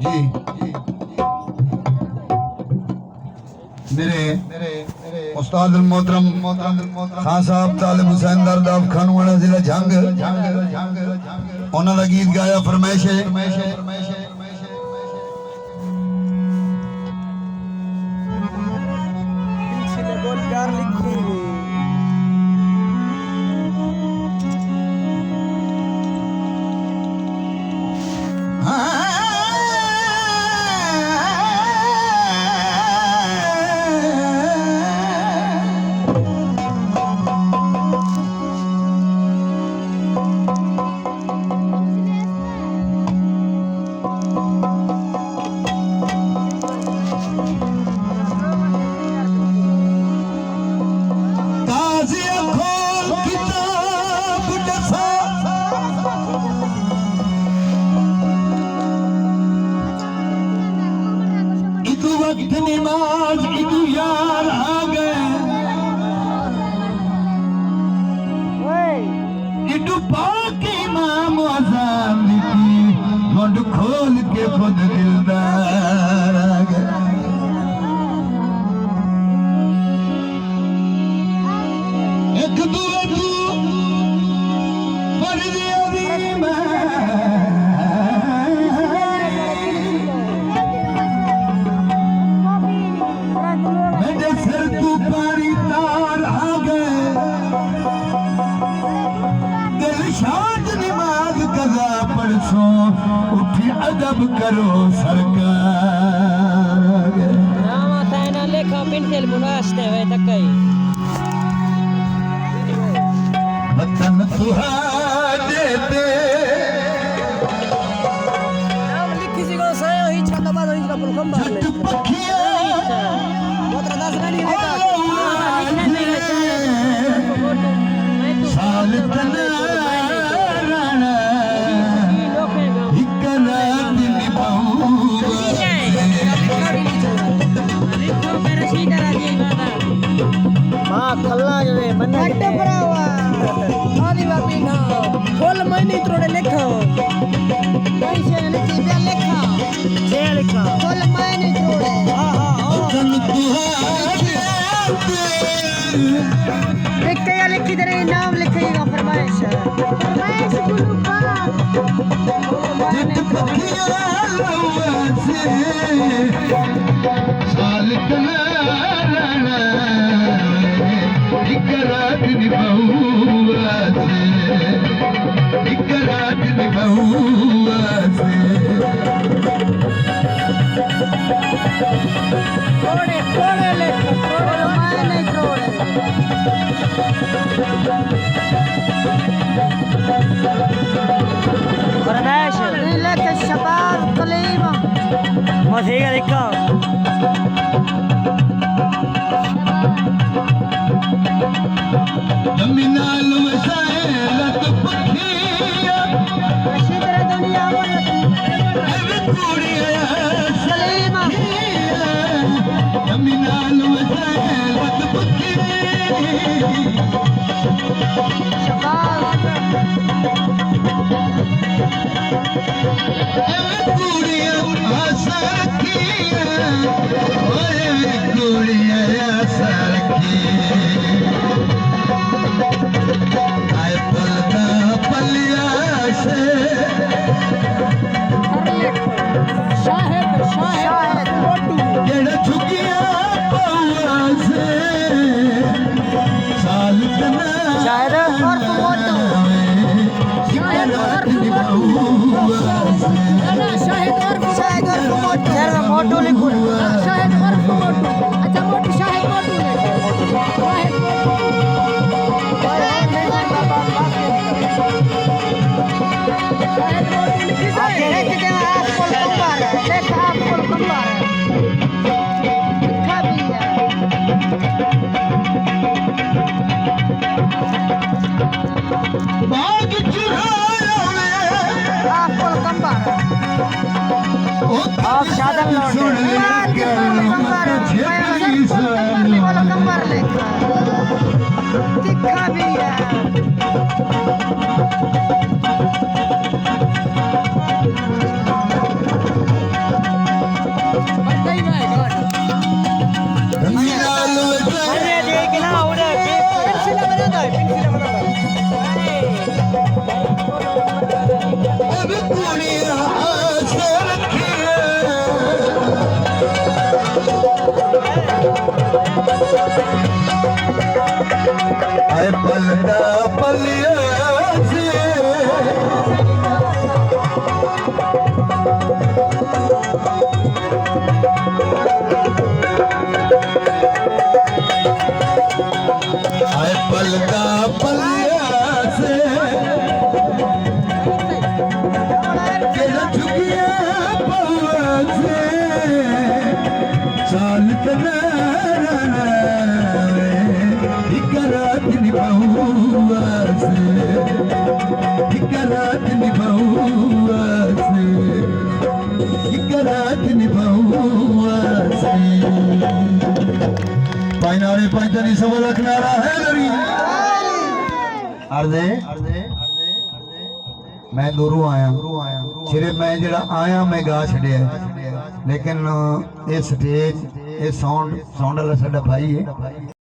जी मेरे उस्ताद मोहतरम खान साहब तालिब हुसैन दरदाफ खानवाड़ा जिला जंग उन्होंने गीत गाया फरमाइश है नमाज इदू यार आ गए इदू पाक इमाम अज़ान की गुंड खोल के खुद दिलदार आ गए एक दूए तू फर्ज़ अज़ीम उठी अदब करो सरकार नामा थायना लेखा पिंटेल बुनास्ते हुए तकई वतन तुहारे दे नाम लिखी सी को सायो ही छका बाद ही का पुलकम बार ले पखिया बोतरा दास गाड़ी लेका लिखने नहीं है साल तना खल्ला जो है बन्ने अड्डे भरावा आदि बापी ना फुल महीने त्रोड़े लिखो कैसे लिखी बे लिखा जे लिखा फुल महीने त्रोड़े हां हां तन तुहारे लिख के लिखी तेरे नाम लिखेगा फरमाइश गुरु पाक जित पखिया लवा से साल तना इकरार निभाऊंगा से इकरार निभाऊंगा से थोड़े थोड़े ले थोड़े मायने थोड़े फरमाइश लेके शबाब कलीमा मजेगा देखो जमीनाल वसाए लत पखिया अशीदर दुनिया में अरे कुड़िया सलीमा जमीनाल वसाए लत पखिया शबाब अरे कुड़िया आशा रखिया ओए कुड़िया आशा रखिया मोटू लिखो शायद और मोटू अच्छा मोटू शायद मोटू बाग चुराया आप शादम लौट दिखा भी है हाय पलदा पलिया से हाय पलदा पलिया से झुकिया पवा से चाल एक रात निभाऊंगा से एक रात निभाऊंगा से एक रात निभाऊंगा से पाइनारे पाइतानी सवा लाख नारा है लड़ी अर्दे मैं दूरों आया सिरे मैं जरा आया मैं गा छड़िया लेकिन ये स्टेज ये साउंड वाला साडा भाई है